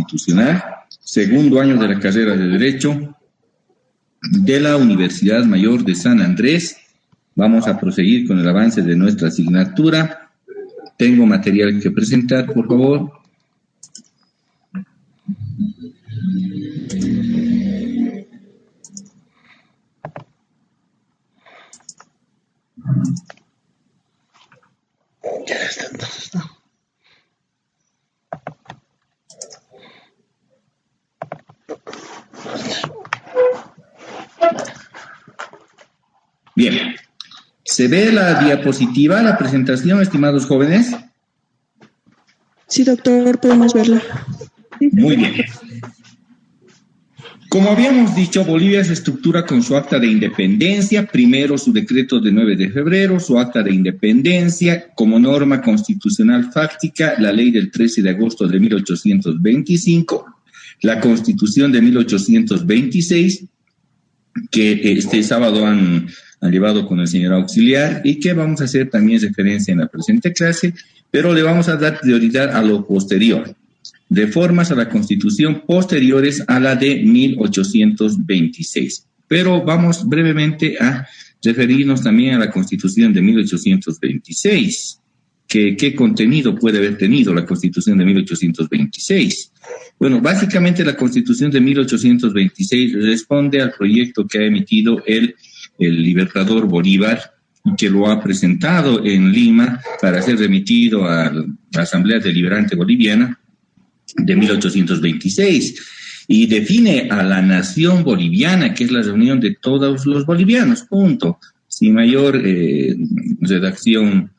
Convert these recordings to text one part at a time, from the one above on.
Constitucional, segundo año de la carrera de Derecho de la Universidad Mayor de San Andrés. Vamos a proseguir con el avance de nuestra asignatura. Tengo material que presentar, por favor. Bien, ¿se ve la diapositiva, la presentación, estimados jóvenes? Sí, doctor, podemos verla. Muy bien. Como habíamos dicho, Bolivia se estructura con su acta de independencia, primero su decreto de 9 de febrero, su acta de independencia, como norma constitucional fáctica, la ley del 13 de agosto de 1825, la Constitución de 1826, que este sábado han llevado con el señor auxiliar y que vamos a hacer también referencia en la presente clase, pero le vamos a dar prioridad a lo posterior. Reformas a la Constitución posteriores a la de 1826. Pero vamos brevemente a referirnos también a la Constitución de 1826. ¿Qué contenido puede haber tenido la Constitución de 1826? Bueno, básicamente la Constitución de 1826 responde al proyecto que ha emitido el Libertador Bolívar, que lo ha presentado en Lima para ser remitido a la Asamblea Deliberante Boliviana de 1826, y define a la nación boliviana, que es la reunión de todos los bolivianos, punto. Sin mayor redacción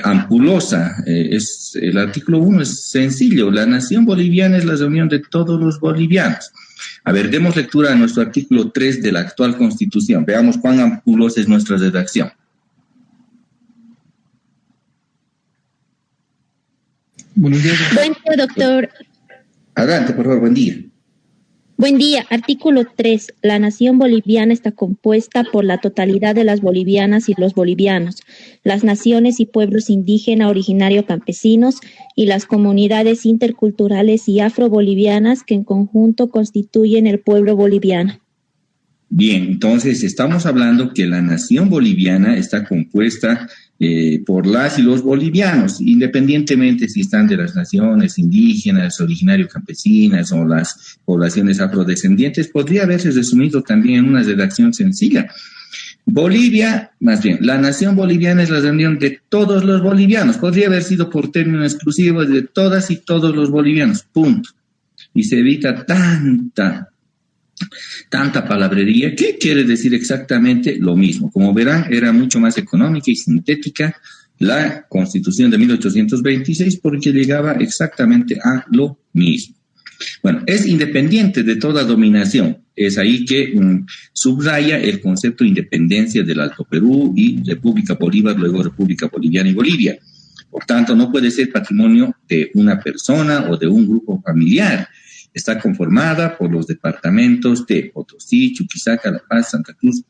ampulosa. El artículo 1 es sencillo: la nación boliviana es la reunión de todos los bolivianos. A ver, demos lectura a nuestro artículo 3 de la actual Constitución. Veamos cuán ampulosa es nuestra redacción. Buenos días. Buen día, doctor. Adelante, por favor, buen día. Buen día. Artículo 3. La nación boliviana está compuesta por la totalidad de las bolivianas y los bolivianos, las naciones y pueblos indígena, originario, campesinos y las comunidades interculturales y afrobolivianas que en conjunto constituyen el pueblo boliviano. Bien, entonces estamos hablando que la nación boliviana está compuesta por las y los bolivianos, independientemente si están de las naciones indígenas, originario campesinas o las poblaciones afrodescendientes. Podría haberse resumido también en una redacción sencilla. Bolivia, más bien, la nación boliviana es la reunión de todos los bolivianos. Podría haber sido por término exclusivo de todas y todos los bolivianos, punto. Y se evita tanta palabrería. ¿Qué quiere decir exactamente? Lo mismo. Como verán, era mucho más económica y sintética la Constitución de 1826 porque llegaba exactamente a lo mismo. Bueno, es independiente de toda dominación. Es ahí que subraya el concepto de independencia del Alto Perú y República Bolívar, luego República Boliviana y Bolivia. Por tanto, no puede ser patrimonio de una persona o de un grupo familiar. Está conformada por los departamentos de Potosí, Chuquisaca, La Paz, Santa Cruz,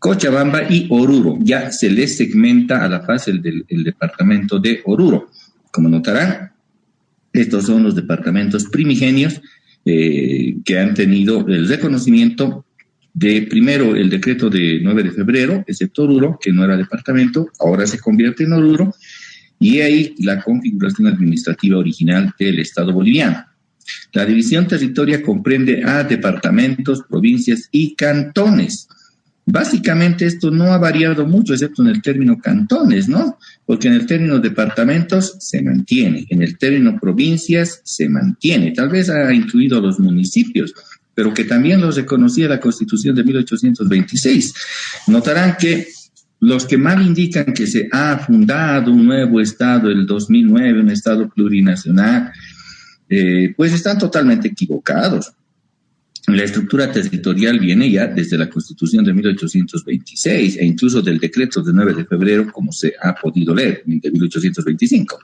Cochabamba y Oruro. Ya se les segmenta a La Paz el departamento de Oruro. Como notarán, estos son los departamentos primigenios que han tenido el reconocimiento de, primero, el decreto de 9 de febrero, excepto Oruro, que no era departamento, ahora se convierte en Oruro, y ahí la configuración administrativa original del Estado boliviano. La división territorial comprende a departamentos, provincias y cantones. Básicamente esto no ha variado mucho, excepto en el término cantones, ¿no? Porque en el término departamentos se mantiene, en el término provincias se mantiene. Tal vez ha incluido los municipios, pero que también los reconocía la Constitución de 1826. Notarán que los que mal indican que se ha fundado un nuevo Estado, el 2009, un Estado plurinacional, pues están totalmente equivocados. La estructura territorial viene ya desde la Constitución de 1826 e incluso del decreto de 9 de febrero, como se ha podido leer, de 1825.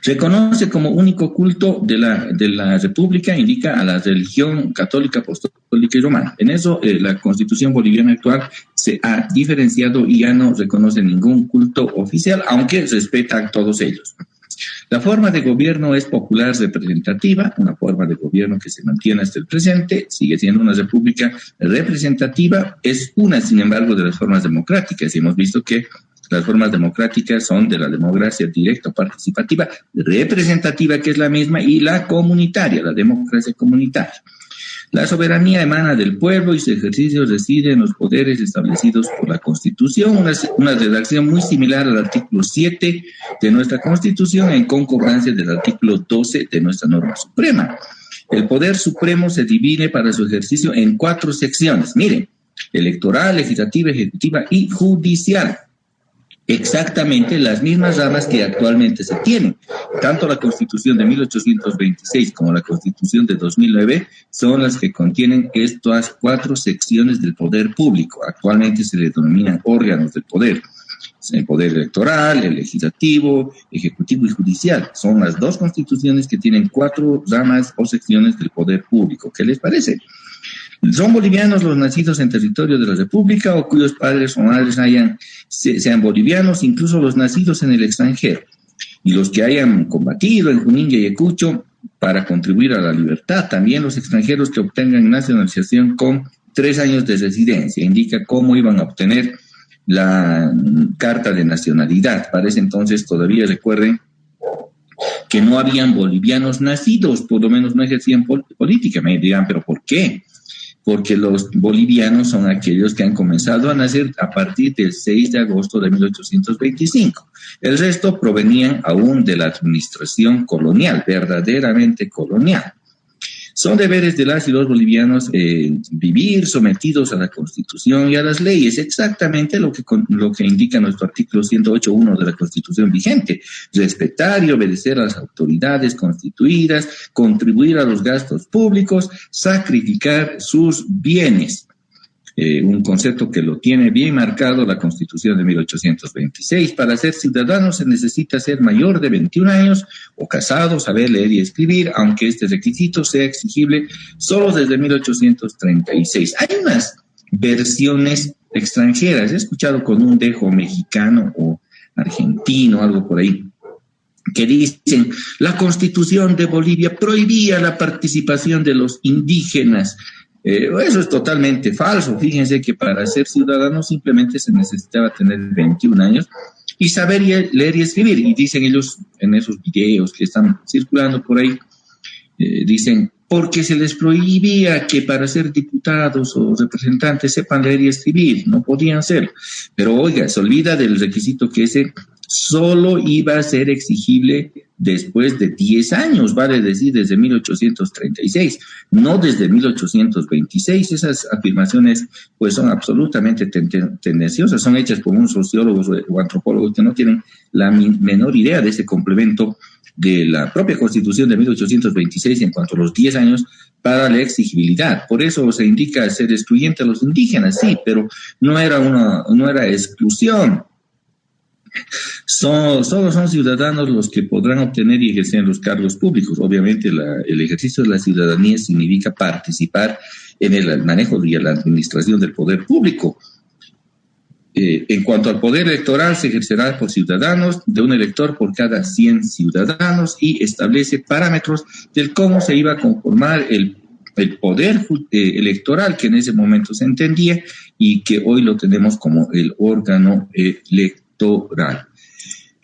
Reconoce como único culto de la República, indica a la religión católica, apostólica y romana. En eso la Constitución boliviana actual se ha diferenciado y ya no reconoce ningún culto oficial, aunque respeta a todos ellos. La forma de gobierno es popular representativa, una forma de gobierno que se mantiene hasta el presente, sigue siendo una república representativa, es una, sin embargo, de las formas democráticas. Y hemos visto que las formas democráticas son de la democracia directa, participativa, representativa, que es la misma, y la comunitaria, la democracia comunitaria. La soberanía emana del pueblo y su ejercicio reside en los poderes establecidos por la Constitución, una redacción muy similar al artículo 7 de nuestra Constitución, en concordancia del artículo 12 de nuestra norma suprema. El poder supremo se divide para su ejercicio en 4 secciones. Miren, electoral, legislativa, ejecutiva y judicial. Exactamente las mismas ramas que actualmente se tienen. Tanto la Constitución de 1826 como la Constitución de 2009 son las que contienen estas 4 secciones del poder público. Actualmente se le denominan órganos del poder. El poder electoral, el legislativo, ejecutivo y judicial. Son las 2 constituciones que tienen 4 ramas o secciones del poder público. ¿Qué les parece? ¿Son bolivianos los nacidos en territorio de la República o cuyos padres o madres sean bolivianos, incluso los nacidos en el extranjero? Y los que hayan combatido en Junín y Ayacucho para contribuir a la libertad, también los extranjeros que obtengan nacionalización con 3 años de residencia. Indica cómo iban a obtener la carta de nacionalidad. Para ese entonces todavía recuerden que no habían bolivianos nacidos, por lo menos no ejercían política. Me dirán, ¿pero por qué? Porque los bolivianos son aquellos que han comenzado a nacer a partir del 6 de agosto de 1825. El resto provenían aún de la administración colonial, verdaderamente colonial. Son deberes de las y los bolivianos vivir sometidos a la Constitución y a las leyes, exactamente lo que indica nuestro artículo 108.1 de la Constitución vigente: respetar y obedecer a las autoridades constituidas, contribuir a los gastos públicos, sacrificar sus bienes. Un concepto que lo tiene bien marcado la Constitución de 1826. Para ser ciudadano se necesita ser mayor de 21 años o casado, saber leer y escribir, aunque este requisito sea exigible solo desde 1836. Hay unas versiones extranjeras, he escuchado con un dejo mexicano o argentino, algo por ahí, que dicen: la Constitución de Bolivia prohibía la participación de los indígenas. Eso es totalmente falso. Fíjense que para ser ciudadano simplemente se necesitaba tener 21 años y saber leer y escribir. Y dicen ellos en esos videos que están circulando por ahí, dicen, porque se les prohibía que para ser diputados o representantes sepan leer y escribir, no podían ser. Pero oiga, se olvida del requisito que ese solo iba a ser exigible después de 10 años, vale decir, desde 1836, no desde 1826. Esas afirmaciones pues son absolutamente tendenciosas, son hechas por un sociólogo o antropólogo que no tienen la menor idea de ese complemento de la propia Constitución de 1826 en cuanto a los 10 años para la exigibilidad. Por eso se indica ser excluyente a los indígenas, sí, pero no era exclusión. Solo son ciudadanos los que podrán obtener y ejercer los cargos públicos. Obviamente el ejercicio de la ciudadanía significa participar en el manejo y la administración del poder público. En cuanto al poder electoral, se ejercerá por ciudadanos, de un elector por cada 100 ciudadanos, y establece parámetros del cómo se iba a conformar el poder electoral que en ese momento se entendía y que hoy lo tenemos como el órgano electoral.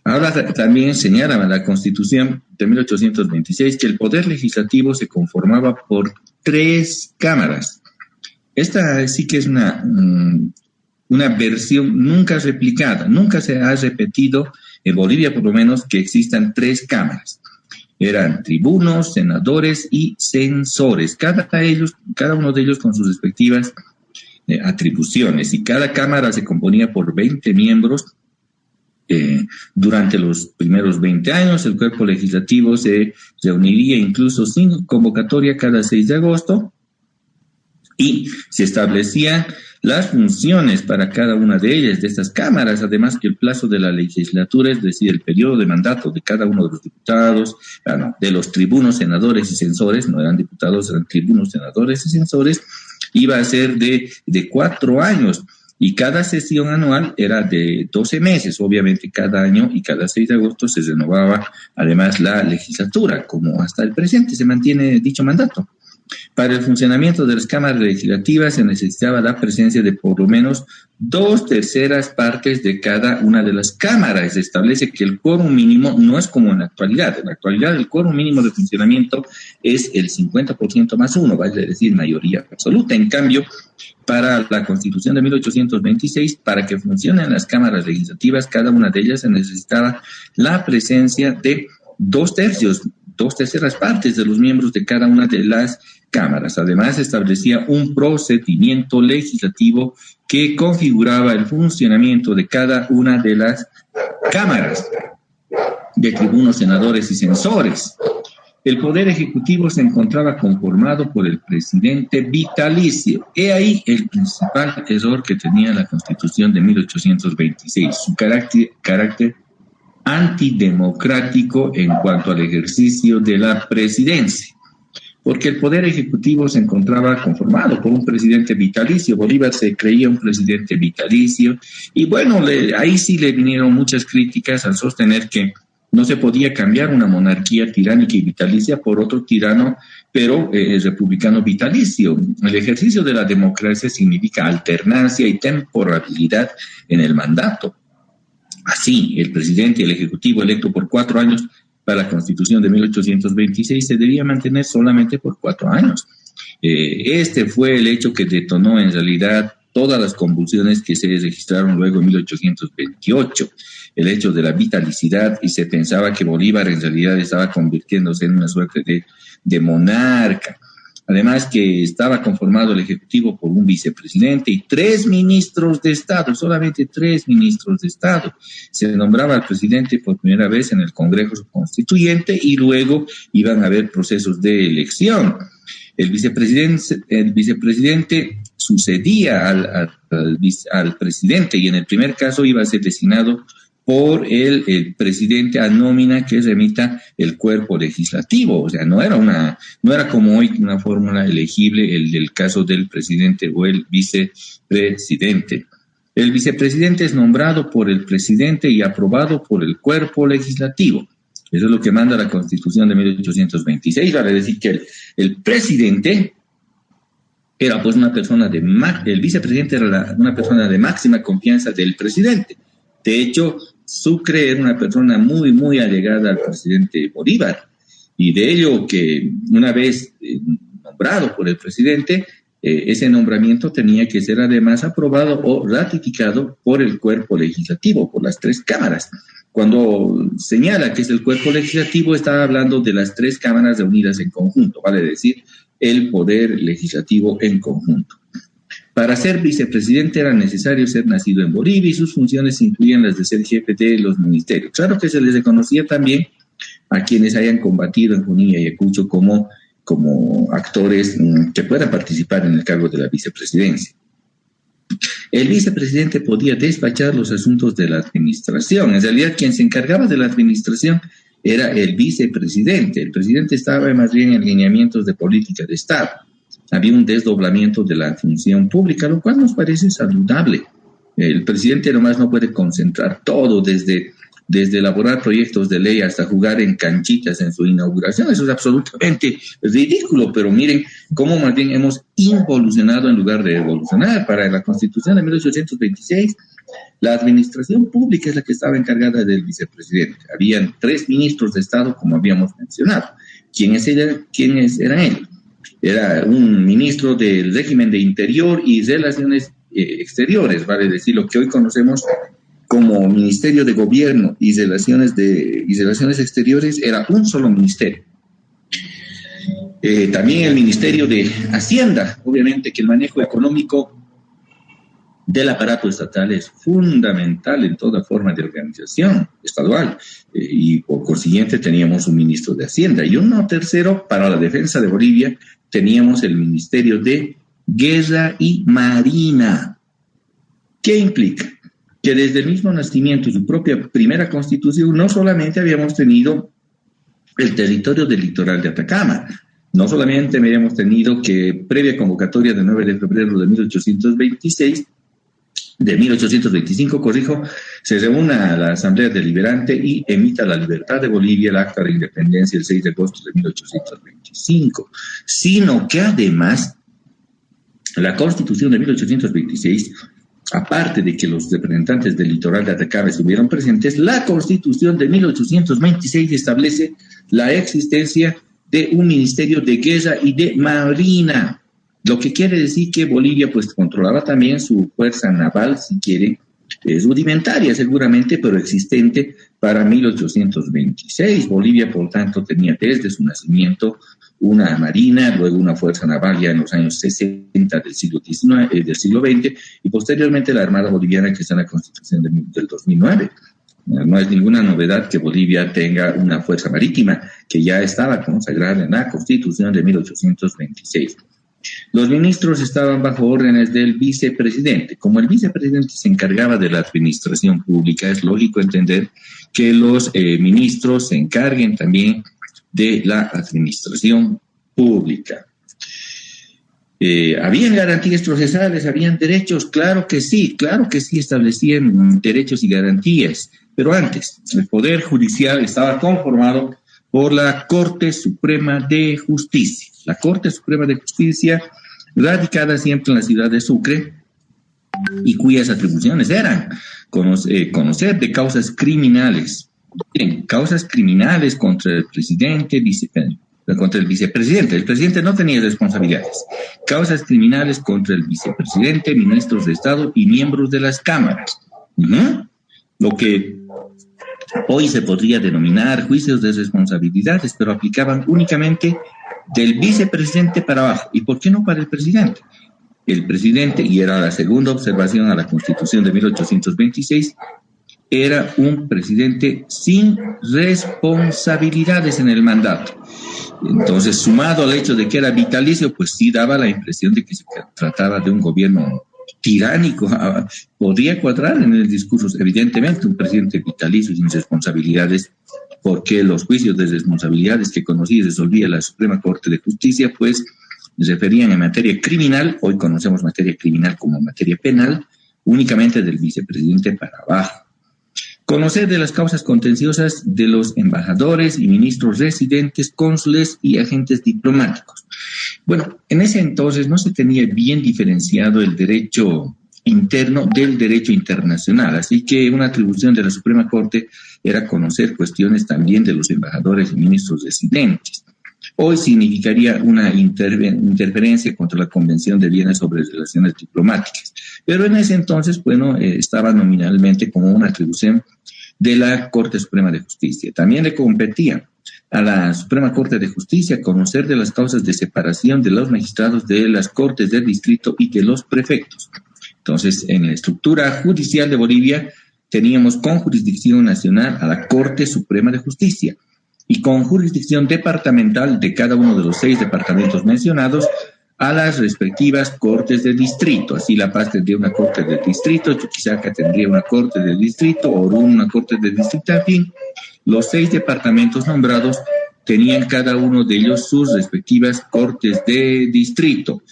Ahora también señala la Constitución de 1826 que el poder legislativo se conformaba por 3 cámaras. Esta sí que es una versión nunca replicada, nunca se ha repetido en Bolivia, por lo menos, que existan 3 cámaras. Eran tribunos, senadores y censores, cada uno de ellos con sus respectivas atribuciones, y cada cámara se componía por 20 miembros. Durante los primeros 20 años, el cuerpo legislativo se reuniría incluso sin convocatoria cada 6 de agosto y se establecían las funciones para cada una de ellas, de estas cámaras, además que el plazo de la legislatura, es decir, el periodo de mandato de cada uno de los diputados, de los tribunos, senadores y censores, no eran diputados, eran tribunos, senadores y censores, iba a ser de 4 años. Y cada sesión anual era de 12 meses, obviamente cada año, y cada 6 de agosto se renovaba además la legislatura, como hasta el presente se mantiene dicho mandato. Para el funcionamiento de las cámaras legislativas se necesitaba la presencia de por lo menos 2/3 partes de cada una de las cámaras. Se establece que el quórum mínimo no es como en la actualidad. En la actualidad el quórum mínimo de funcionamiento es el 50% más 1, vale decir mayoría absoluta. En cambio, para la Constitución de 1826, para que funcionen las cámaras legislativas, cada una de ellas se necesitaba la presencia de 2/3 partes de los miembros de cada una de las cámaras. Además, establecía un procedimiento legislativo que configuraba el funcionamiento de cada una de las cámaras, de tribunos, senadores y censores. El Poder Ejecutivo se encontraba conformado por el presidente vitalicio. He ahí el principal error que tenía la Constitución de 1826, su carácter antidemocrático en cuanto al ejercicio de la presidencia, porque el Poder Ejecutivo se encontraba conformado por un presidente vitalicio. Bolívar se creía un presidente vitalicio, y bueno, ahí sí le vinieron muchas críticas al sostener que no se podía cambiar una monarquía tiránica y vitalicia por otro tirano, pero republicano vitalicio. El ejercicio de la democracia significa alternancia y temporalidad en el mandato. Así, el presidente y el ejecutivo electo por 4 años para la Constitución de 1826 se debía mantener solamente por 4 años. Este fue el hecho que detonó en realidad todas las convulsiones que se registraron luego en 1828, el hecho de la vitalicidad, y se pensaba que Bolívar en realidad estaba convirtiéndose en una suerte de monarca. Además que estaba conformado el Ejecutivo por un vicepresidente y 3 ministros de Estado, solamente 3 ministros de Estado. Se nombraba al presidente por primera vez en el Congreso Constituyente y luego iban a haber procesos de elección. El vicepresidente sucedía al presidente, y en el primer caso iba a ser designado por el presidente a nómina que remita el cuerpo legislativo. O sea, no era como hoy una fórmula elegible el del caso del presidente o el vicepresidente. El vicepresidente es nombrado por el presidente y aprobado por el cuerpo legislativo. Eso es lo que manda la Constitución de 1826. Vale decir que el presidente era pues una persona el vicepresidente era una persona de máxima confianza del presidente. De hecho, Sucre era una persona muy, muy allegada al presidente Bolívar, y de ello que una vez nombrado por el presidente, ese nombramiento tenía que ser además aprobado o ratificado por el cuerpo legislativo, por las 3 cámaras. Cuando señala que es el cuerpo legislativo, está hablando de las 3 cámaras reunidas en conjunto, vale decir, el poder legislativo en conjunto. Para ser vicepresidente era necesario ser nacido en Bolivia, y sus funciones incluían las de ser jefe de los ministerios. Claro que se les reconocía también a quienes hayan combatido en Junín y Ayacucho como actores que puedan participar en el cargo de la vicepresidencia. El vicepresidente podía despachar los asuntos de la administración. En realidad, quien se encargaba de la administración era el vicepresidente. El presidente estaba más bien en lineamientos de política de Estado. Había un desdoblamiento de la función pública, lo cual nos parece saludable. El presidente nomás no puede concentrar todo, desde elaborar proyectos de ley hasta jugar en canchitas en su inauguración. Eso es absolutamente ridículo, pero miren cómo más bien hemos involucionado en lugar de evolucionar. Para la Constitución de 1826, la administración pública es la que estaba encargada del vicepresidente. Habían 3 ministros de Estado, como habíamos mencionado. ¿Quiénes eran ellos? Era un ministro del régimen de Interior y Relaciones Exteriores, vale decir, lo que hoy conocemos como Ministerio de Gobierno y Relaciones Exteriores, era un solo ministerio. También el Ministerio de Hacienda. Obviamente que el manejo económico del aparato estatal es fundamental en toda forma de organización estatal, y por consiguiente teníamos un ministro de Hacienda. Y uno tercero, para la defensa de Bolivia, teníamos el Ministerio de Guerra y Marina. ¿Qué implica? Que desde el mismo nacimiento, su propia primera constitución, no solamente habíamos tenido el territorio del litoral de Atacama, no solamente habíamos tenido que, previa convocatoria del 9 de febrero de 1826, de 1825, corrijo, se reúna la Asamblea Deliberante y emita la libertad de Bolivia, el acta de independencia el 6 de agosto de 1825, sino que además la Constitución de 1826, aparte de que los representantes del litoral de Atacama estuvieron presentes, la Constitución de 1826 establece la existencia de un Ministerio de Guerra y de Marina, lo que quiere decir que Bolivia pues controlaba también su fuerza naval, si quiere, rudimentaria seguramente, pero existente para 1826. Bolivia, por tanto, tenía desde su nacimiento una marina, luego una fuerza naval ya en los años 60 del siglo XX, y posteriormente la Armada Boliviana, que está en la Constitución del 2009. No es ninguna novedad que Bolivia tenga una fuerza marítima que ya estaba consagrada en la Constitución de 1826. Los ministros estaban bajo órdenes del vicepresidente. Como el vicepresidente se encargaba de la administración pública, es lógico entender que los ministros se encarguen también de la administración pública. ¿Habían garantías procesales? ¿Habían derechos? Claro que sí, establecían derechos y garantías. Pero antes, el Poder Judicial estaba conformado por la Corte Suprema de Justicia. La Corte Suprema de Justicia, radicada siempre en la ciudad de Sucre, y cuyas atribuciones eran conocer de causas criminales. Bien, causas criminales contra el presidente, contra el vicepresidente. El presidente no tenía responsabilidades. Causas criminales contra el vicepresidente, ministros de Estado y miembros de las cámaras. Lo que hoy se podría denominar juicios de responsabilidades, pero aplicaban únicamente del vicepresidente para abajo. ¿Y por qué no para el presidente? El presidente, y era la segunda observación a la Constitución de 1826, era un presidente sin responsabilidades en el mandato. Entonces, sumado al hecho de que era vitalicio, pues sí daba la impresión de que se trataba de un gobierno tiránico. Podría cuadrar en el discurso, evidentemente, un presidente vitalicio sin responsabilidades, porque los juicios de responsabilidades que conocía y resolvía la Suprema Corte de Justicia, pues se referían en materia criminal, hoy conocemos materia criminal como materia penal, únicamente del vicepresidente para abajo. Conocer de las causas contenciosas de los embajadores y ministros residentes, cónsules y agentes diplomáticos. Bueno, en ese entonces no se tenía bien diferenciado el derecho interno del derecho internacional, así que una atribución de la Suprema Corte era conocer cuestiones también de los embajadores y ministros residentes. Hoy significaría una interferencia contra la Convención de Viena sobre Relaciones Diplomáticas, pero en ese entonces, bueno, estaba nominalmente como una atribución de la Corte Suprema de Justicia. También le competía a la Suprema Corte de Justicia conocer de las causas de separación de los magistrados de las Cortes del Distrito y de los prefectos. Entonces, en la estructura judicial de Bolivia teníamos con jurisdicción nacional a la Corte Suprema de Justicia y con jurisdicción departamental de cada uno de los 6 departamentos mencionados a las respectivas cortes de distrito. Así La Paz tendría una corte de distrito, Chuquisaca tendría una corte de distrito, Orún una corte de distrito, en fin, los 6 departamentos nombrados tenían cada uno de ellos sus respectivas cortes de distrito.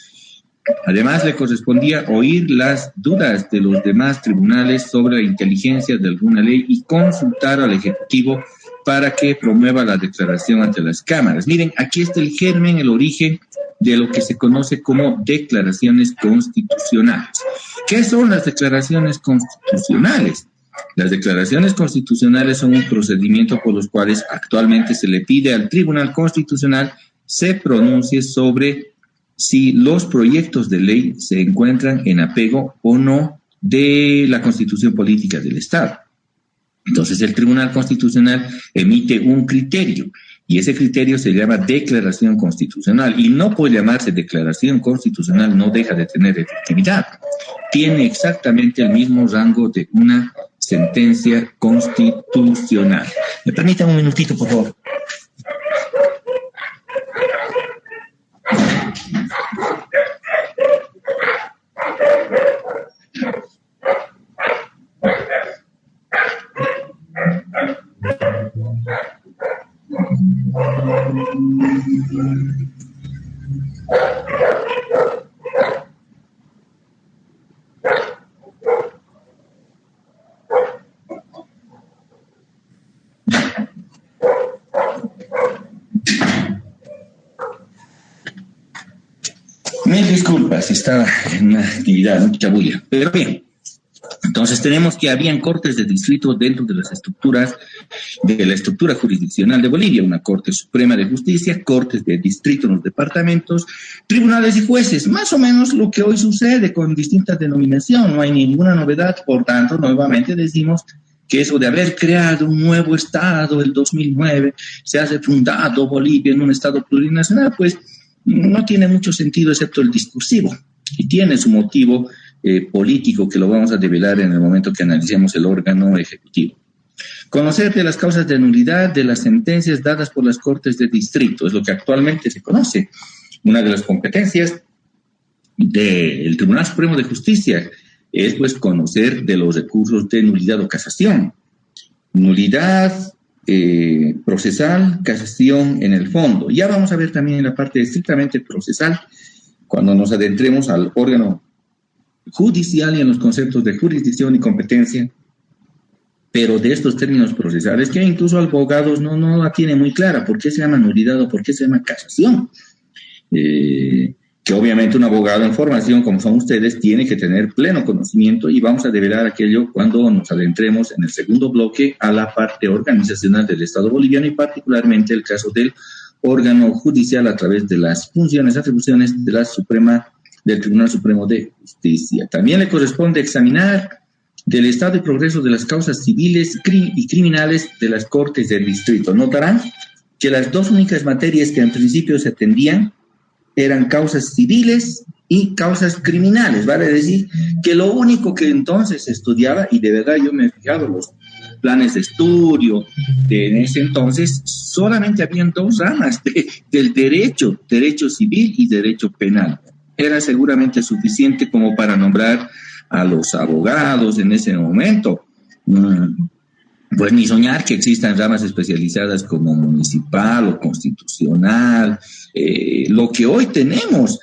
Además, le correspondía oír las dudas de los demás tribunales sobre la inteligencia de alguna ley y consultar al Ejecutivo para que promueva la declaración ante las cámaras. Miren, aquí está el germen, el origen de lo que se conoce como declaraciones constitucionales. ¿Qué son las declaraciones constitucionales? Las declaraciones constitucionales son un procedimiento por los cuales actualmente se le pide al Tribunal Constitucional se pronuncie sobre si los proyectos de ley se encuentran en apego o no de la Constitución Política del Estado. Entonces el Tribunal Constitucional emite un criterio y ese criterio se llama declaración constitucional y no puede llamarse declaración constitucional, no deja de tener efectividad. Tiene exactamente el mismo rango de una sentencia constitucional. ¿Me permiten un minutito, por favor? Mil disculpas, estaba en una actividad, mucha bulla. Pero bien, entonces tenemos que habían cortes de distrito dentro de las estructuras, de la estructura jurisdiccional de Bolivia, una Corte Suprema de Justicia, cortes de distrito en los departamentos, tribunales y jueces, más o menos lo que hoy sucede con distintas denominaciones, no hay ninguna novedad, por tanto, nuevamente decimos que eso de haber creado un nuevo Estado el 2009, se hace fundado Bolivia en un Estado plurinacional, pues no tiene mucho sentido excepto el discursivo, y tiene su motivo político que lo vamos a develar en el momento que analicemos el órgano ejecutivo. Conocer de las causas de nulidad de las sentencias dadas por las Cortes de Distrito, es lo que actualmente se conoce. Una de las competencias del Tribunal Supremo de Justicia es pues conocer de los recursos de nulidad o casación. Nulidad procesal, casación en el fondo. Ya vamos a ver también en la parte estrictamente procesal, cuando nos adentremos al órgano judicial y en los conceptos de jurisdicción y competencia, pero de estos términos procesales que incluso abogados no la tienen muy clara. ¿Por qué se llama nulidad o por qué se llama casación? Que obviamente un abogado en formación, como son ustedes, tiene que tener pleno conocimiento, y vamos a develar aquello cuando nos adentremos en el segundo bloque a la parte organizacional del Estado boliviano, y particularmente el caso del órgano judicial a través de las funciones, atribuciones de del Tribunal Supremo de Justicia. También le corresponde examinar del estado y progreso de las causas civiles y criminales de las Cortes del Distrito. Notarán que las dos únicas materias que en principio se atendían eran causas civiles y causas criminales, vale decir que lo único que entonces se estudiaba, y de verdad yo me he fijado los planes de estudio en ese entonces, solamente habían dos ramas del derecho civil y derecho penal. Era seguramente suficiente como para nombrar a los abogados en ese momento. Pues ni soñar que existan ramas especializadas como municipal o constitucional. Lo que hoy tenemos,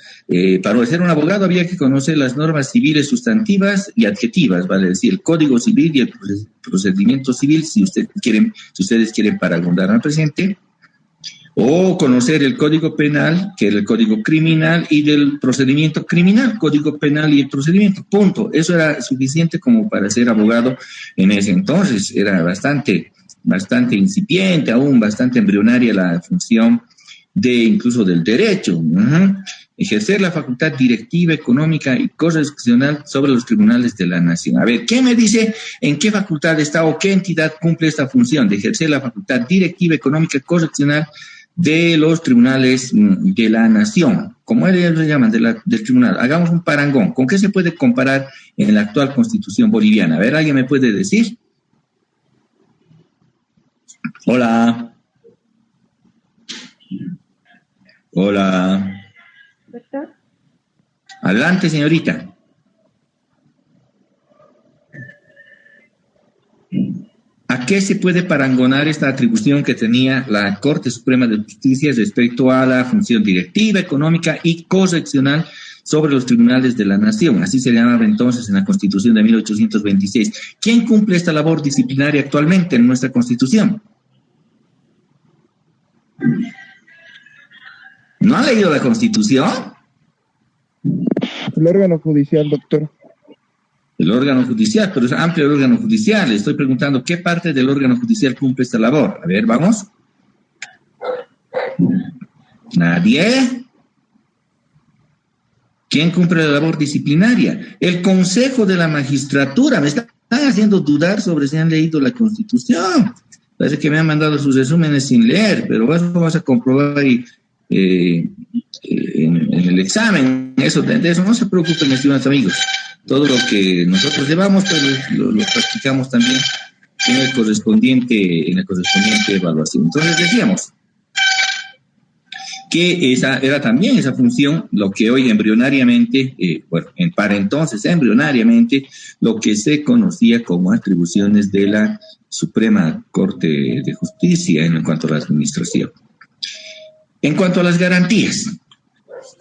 para ser un abogado había que conocer las normas civiles sustantivas y adjetivas, vale decir, el Código Civil y el procedimiento civil, si ustedes quieren paragonizar al presente, o conocer el Código Penal, que era el Código Criminal, y del procedimiento criminal, Código Penal y el procedimiento, punto. Eso era suficiente como para ser abogado en ese entonces. Era bastante incipiente, aún bastante embrionaria la función incluso del derecho. Ejercer la facultad directiva, económica y correccional sobre los tribunales de la nación. A ver, ¿qué me dice en qué facultad está o qué entidad cumple esta función de ejercer la facultad directiva, económica y correccional de los tribunales de la nación? Como ellos le llaman, del tribunal. Hagamos un parangón. ¿Con qué se puede comparar en la actual Constitución boliviana? A ver, ¿alguien me puede decir? Hola. Hola. ¿Doctor? Adelante, señorita. ¿A qué se puede parangonar esta atribución que tenía la Corte Suprema de Justicia respecto a la función directiva, económica y correccional sobre los tribunales de la nación? Así se llamaba entonces en la Constitución de 1826. ¿Quién cumple esta labor disciplinaria actualmente en nuestra Constitución? ¿No han leído la Constitución? El órgano judicial, doctor. El órgano judicial, pero es amplio el órgano judicial. Le estoy preguntando qué parte del órgano judicial cumple esta labor. A ver, vamos. ¿Nadie? ¿Quién cumple la labor disciplinaria? El Consejo de la Magistratura. Me están haciendo dudar sobre si han leído la Constitución. Parece que me han mandado sus resúmenes sin leer, pero eso vamos a comprobar en el examen. De eso no se preocupen, estimados amigos. Todo lo que nosotros llevamos, pues lo practicamos también en la correspondiente evaluación. Entonces decíamos que esa era también esa función, lo que hoy embrionariamente, para entonces embrionariamente, lo que se conocía como atribuciones de la Suprema Corte de Justicia en cuanto a la administración. En cuanto a las garantías,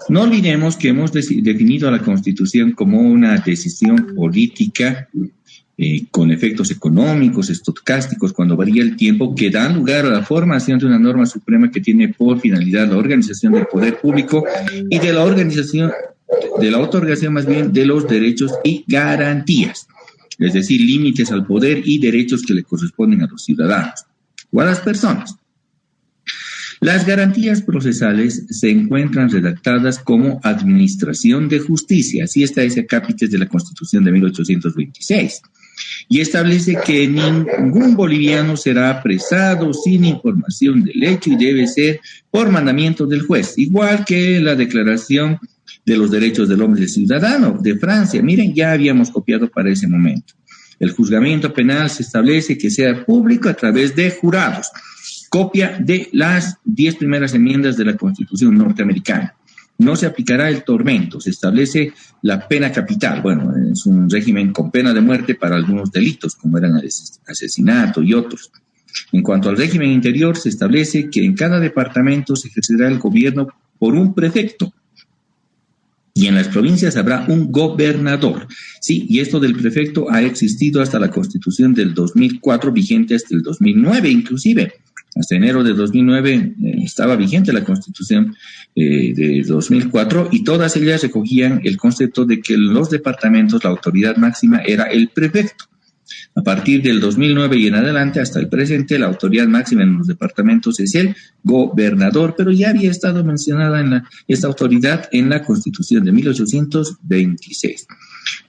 no olvidemos que hemos definido a la Constitución como una decisión política con efectos económicos, estocásticos, cuando varía el tiempo, que dan lugar a la formación de una norma suprema que tiene por finalidad la organización del poder público y de la organización de la otorgación más bien de los derechos y garantías, es decir, límites al poder y derechos que le corresponden a los ciudadanos o a las personas. Las garantías procesales se encuentran redactadas como administración de justicia, así está ese capítulo de la Constitución de 1826, y establece que ningún boliviano será apresado sin información del hecho y debe ser por mandamiento del juez, igual que la Declaración de los Derechos del Hombre y del Ciudadano de Francia. Miren, ya habíamos copiado para ese momento. El juzgamiento penal se establece que sea público a través de jurados. Copia de las 10 primeras enmiendas de la Constitución norteamericana. No se aplicará el tormento, se establece la pena capital. Bueno, es un régimen con pena de muerte para algunos delitos, como eran el asesinato y otros. En cuanto al régimen interior, se establece que en cada departamento se ejercerá el gobierno por un prefecto, y en las provincias habrá un gobernador. Sí, y esto del prefecto ha existido hasta la Constitución del 2004, vigente hasta el 2009 inclusive. Hasta enero de 2009 estaba vigente la Constitución de 2004 y todas ellas recogían el concepto de que en los departamentos la autoridad máxima era el prefecto. A partir del 2009 y en adelante hasta el presente, la autoridad máxima en los departamentos es el gobernador, pero ya había estado mencionada esta autoridad en la Constitución de 1826.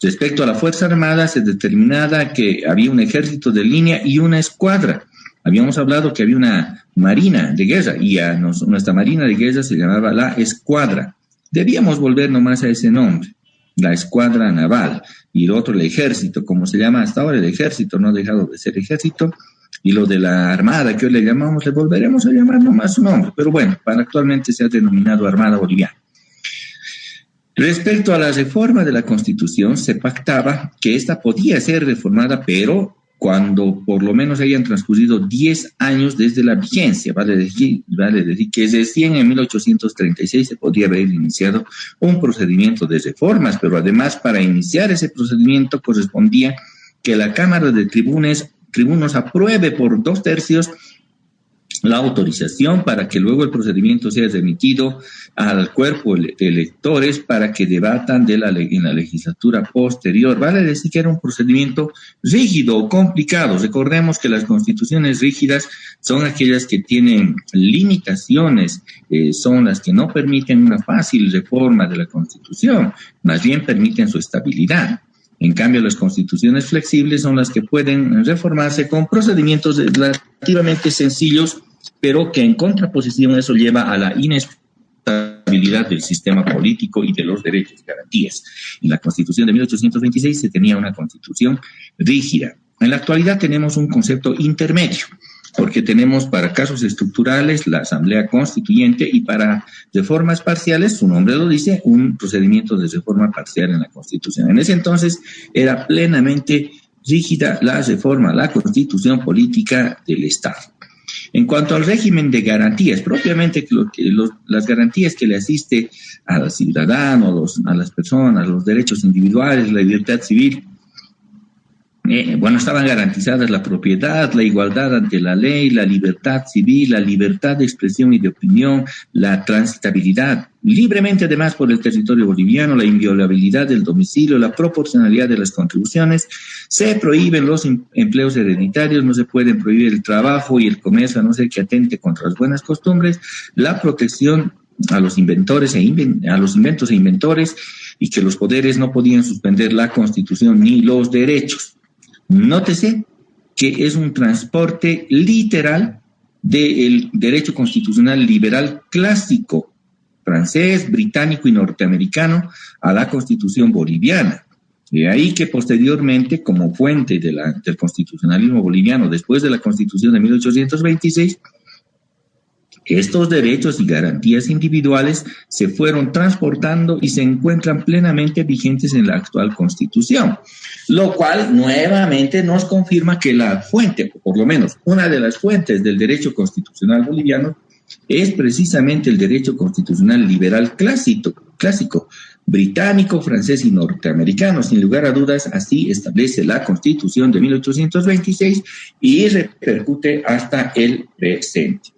Respecto a la Fuerza Armada, se determinaba que había un ejército de línea y una escuadra. Habíamos hablado que había una marina de guerra y a nuestra marina de guerra se llamaba la escuadra. Debíamos volver nomás a ese nombre, la escuadra naval, y el otro el ejército, como se llama hasta ahora el ejército, no ha dejado de ser ejército, y lo de la armada que hoy le llamamos, le volveremos a llamar nomás su nombre, pero bueno, actualmente se ha denominado Armada Boliviana. Respecto a la reforma de la Constitución, se pactaba que esta podía ser reformada, pero cuando por lo menos hayan transcurrido 10 años desde la vigencia, vale decir que recién en 1836 se podría haber iniciado un procedimiento de reformas, pero además para iniciar ese procedimiento correspondía que la Cámara de Tribunos apruebe por 2/3 la autorización para que luego el procedimiento sea remitido al cuerpo de electores para que debatan en la legislatura posterior. Vale decir que era un procedimiento rígido o complicado. Recordemos que las constituciones rígidas son aquellas que tienen limitaciones, son las que no permiten una fácil reforma de la Constitución, más bien permiten su estabilidad. En cambio, las constituciones flexibles son las que pueden reformarse con procedimientos relativamente sencillos, pero que en contraposición eso lleva a la inestabilidad del sistema político y de los derechos y garantías. En la Constitución de 1826 se tenía una constitución rígida. En la actualidad tenemos un concepto intermedio, porque tenemos para casos estructurales la Asamblea Constituyente y para reformas parciales, su nombre lo dice, un procedimiento de reforma parcial en la Constitución. En ese entonces era plenamente rígida la reforma, la Constitución política del Estado. En cuanto al régimen de garantías, propiamente las garantías que le asiste al ciudadano, a las personas, los derechos individuales, la libertad civil, estaban garantizadas la propiedad, la igualdad ante la ley, la libertad civil, la libertad de expresión y de opinión, la transitabilidad libremente además por el territorio boliviano, la inviolabilidad del domicilio, la proporcionalidad de las contribuciones. Se prohíben los empleos hereditarios, no se pueden prohibir el trabajo y el comercio a no ser que atente contra las buenas costumbres, la protección a los inventores a los inventos e inventores, y que los poderes no podían suspender la Constitución ni los derechos. Nótese que es un transporte literal del derecho constitucional liberal clásico, francés, británico y norteamericano, a la Constitución boliviana. De ahí que posteriormente, como fuente del constitucionalismo boliviano, después de la Constitución de 1826, estos derechos y garantías individuales se fueron transportando y se encuentran plenamente vigentes en la actual Constitución, lo cual nuevamente nos confirma que la fuente, o por lo menos una de las fuentes del derecho constitucional boliviano, es precisamente el derecho constitucional liberal clásico, británico, francés y norteamericano. Sin lugar a dudas, así establece la Constitución de 1826 y repercute hasta el presente.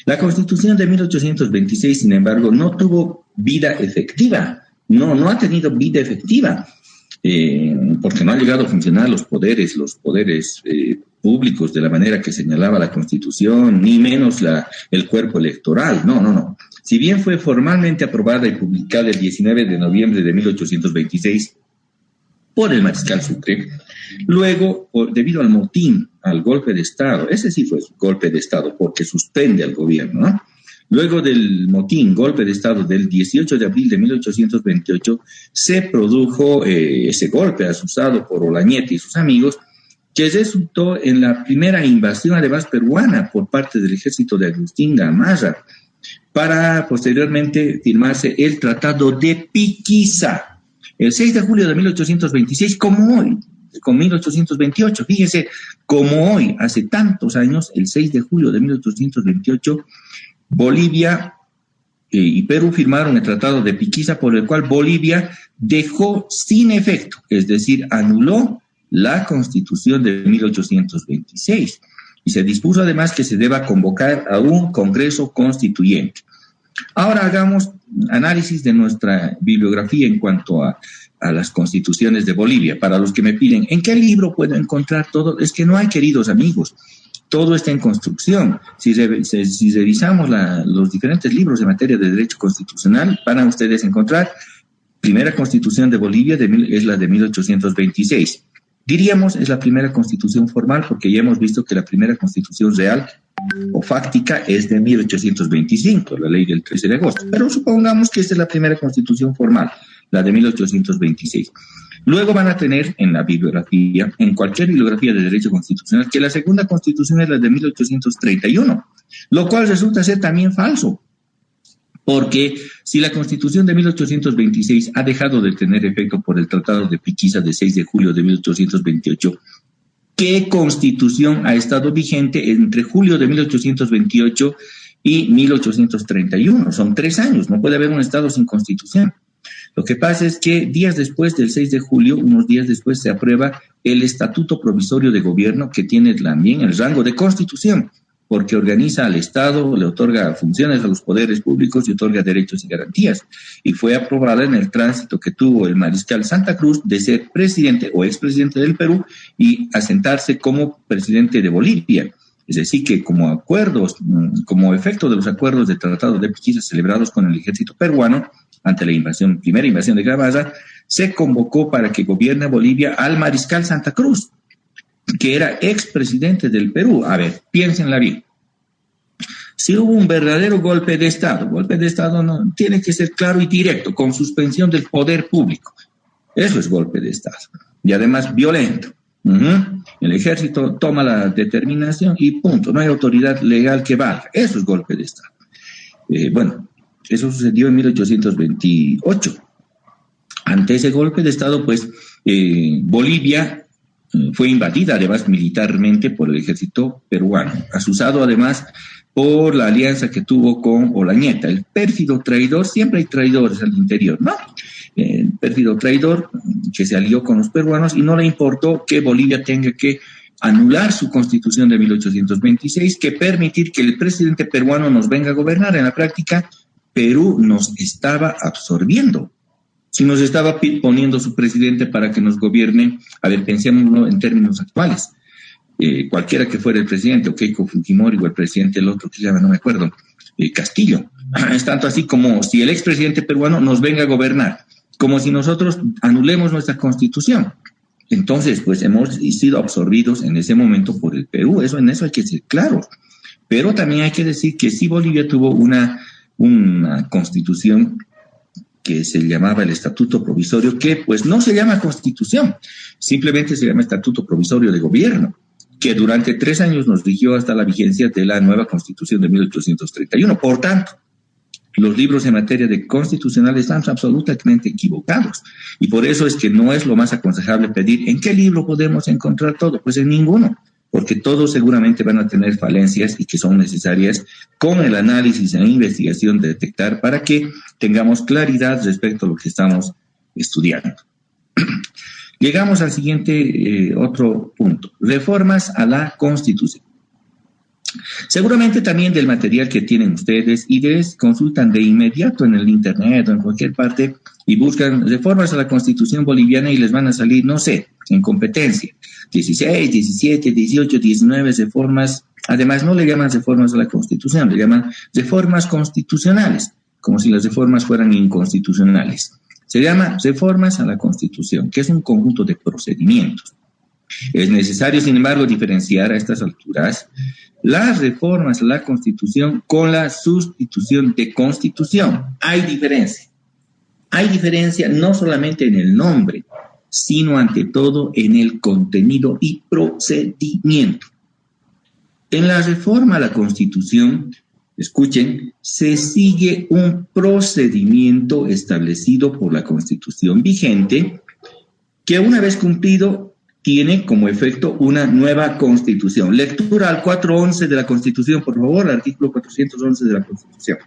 La Constitución de 1826, sin embargo, no tuvo vida efectiva no ha tenido vida efectiva, porque no ha llegado a funcionar los poderes públicos de la manera que señalaba la Constitución, ni menos el cuerpo electoral. No. Si bien fue formalmente aprobada y publicada el 19 de noviembre de 1826 por el mariscal Sucre, luego, debido al motín, al golpe de Estado, ese sí fue golpe de Estado porque suspende al gobierno, ¿no? Luego del motín, golpe de Estado del 18 de abril de 1828, se produjo ese golpe asusado por Olañeta y sus amigos, que resultó en la primera invasión, además peruana, por parte del ejército de Agustín Gamarra, para posteriormente firmarse el Tratado de Piquiza, el 6 de julio de 1826, como hoy, con 1828. Fíjese, como hoy, hace tantos años, el 6 de julio de 1828, Bolivia y Perú firmaron el Tratado de Piquiza, por el cual Bolivia dejó sin efecto, es decir, anuló la Constitución de 1826 y se dispuso además que se deba convocar a un Congreso Constituyente. Ahora hagamos análisis de nuestra bibliografía en cuanto a las constituciones de Bolivia. Para los que me piden, ¿en qué libro puedo encontrar todo? Es que no hay, queridos amigos. Todo está en construcción. Si revisamos los diferentes libros de materia de derecho constitucional, van a ustedes encontrar primera constitución de Bolivia, es la de 1826. Diríamos, es la primera constitución formal, porque ya hemos visto que la primera constitución real o fáctica es de 1825, la ley del 13 de agosto. Pero supongamos que esta es la primera constitución formal, la de 1826. Luego van a tener en la bibliografía, en cualquier bibliografía de derecho constitucional, que la segunda constitución es la de 1831, lo cual resulta ser también falso, porque si la constitución de 1826 ha dejado de tener efecto por el Tratado de Piquiza de 6 de julio de 1828, ¿qué constitución ha estado vigente entre julio de 1828 y 1831? Son 3 años, no puede haber un Estado sin constitución. Lo que pasa es que días después del 6 de julio, unos días después, se aprueba el Estatuto Provisorio de Gobierno, que tiene también el rango de Constitución, porque organiza al Estado, le otorga funciones a los poderes públicos y otorga derechos y garantías. Y fue aprobada en el tránsito que tuvo el mariscal Santa Cruz de ser presidente o expresidente del Perú y asentarse como presidente de Bolivia. Es decir, que como efecto de los acuerdos de Tratado de Piquiza celebrados con el ejército peruano, ante la primera invasión de Gamarra, se convocó para que gobierne Bolivia al mariscal Santa Cruz, que era expresidente del Perú. A ver, piénsenla bien. Si hubo un verdadero golpe de Estado no tiene que ser claro y directo, con suspensión del poder público. Eso es golpe de Estado. Y además violento. El ejército toma la determinación y punto. No hay autoridad legal que valga. Eso es golpe de Estado. Eso sucedió en 1828. Ante ese golpe de Estado, pues, Bolivia fue invadida, además, militarmente por el ejército peruano, asusado, además, por la alianza que tuvo con Olañeta, el pérfido traidor. Siempre hay traidores al interior, ¿no? El pérfido traidor que se alió con los peruanos y no le importó que Bolivia tenga que anular su constitución de 1826, que permitir que el presidente peruano nos venga a gobernar. En la práctica, Perú nos estaba absorbiendo. Si nos estaba poniendo su presidente para que nos gobierne, a ver, pensémoslo en términos actuales. Cualquiera que fuera el presidente, o Keiko Fujimori, o el presidente, el otro que se llama, no me acuerdo, Castillo. Es tanto así como si el expresidente peruano nos venga a gobernar, como si nosotros anulemos nuestra constitución. Entonces, pues hemos sido absorbidos en ese momento por el Perú. En eso hay que ser claros. Pero también hay que decir que sí, Bolivia tuvo una constitución que se llamaba el Estatuto Provisorio, que pues no se llama Constitución, simplemente se llama Estatuto Provisorio de Gobierno, que durante 3 años nos rigió hasta la vigencia de la nueva Constitución de 1831. Por tanto, los libros en materia de constitucional están absolutamente equivocados, y por eso es que no es lo más aconsejable pedir ¿en qué libro podemos encontrar todo? Pues en ninguno, porque todos seguramente van a tener falencias y que son necesarias con el análisis e investigación de detectar para que tengamos claridad respecto a lo que estamos estudiando. Llegamos al siguiente otro punto, reformas a la Constitución. Seguramente también del material que tienen ustedes y consultan de inmediato en el internet o en cualquier parte y buscan reformas a la Constitución boliviana y les van a salir, no sé, en competencia, 16, 17, 18, 19 reformas. Además, no le llaman reformas a la Constitución, le llaman reformas constitucionales, como si las reformas fueran inconstitucionales. Se llama reformas a la Constitución, que es un conjunto de procedimientos. Es necesario, sin embargo, diferenciar a estas alturas las reformas a la Constitución con la sustitución de Constitución. Hay diferencia. Hay diferencia no solamente en el nombre, sino ante todo en el contenido y procedimiento. En la reforma a la Constitución, escuchen, se sigue un procedimiento establecido por la Constitución vigente que una vez cumplido tiene como efecto una nueva Constitución. Lectura al 411 de la Constitución, por favor, artículo 411 de la Constitución.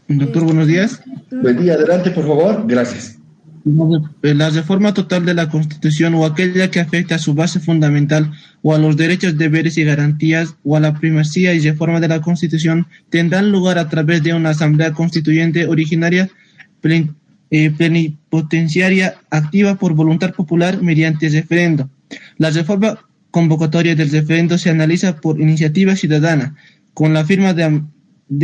Doctor, buenos días. Buen día, adelante, por favor. Gracias. La reforma total de la Constitución o aquella que afecta a su base fundamental o a los derechos, deberes y garantías o a la primacía y reforma de la Constitución tendrán lugar a través de una asamblea constituyente originaria plenipotenciaria activa por voluntad popular mediante referendo. La reforma convocatoria del referendo se analiza por iniciativa ciudadana con la firma de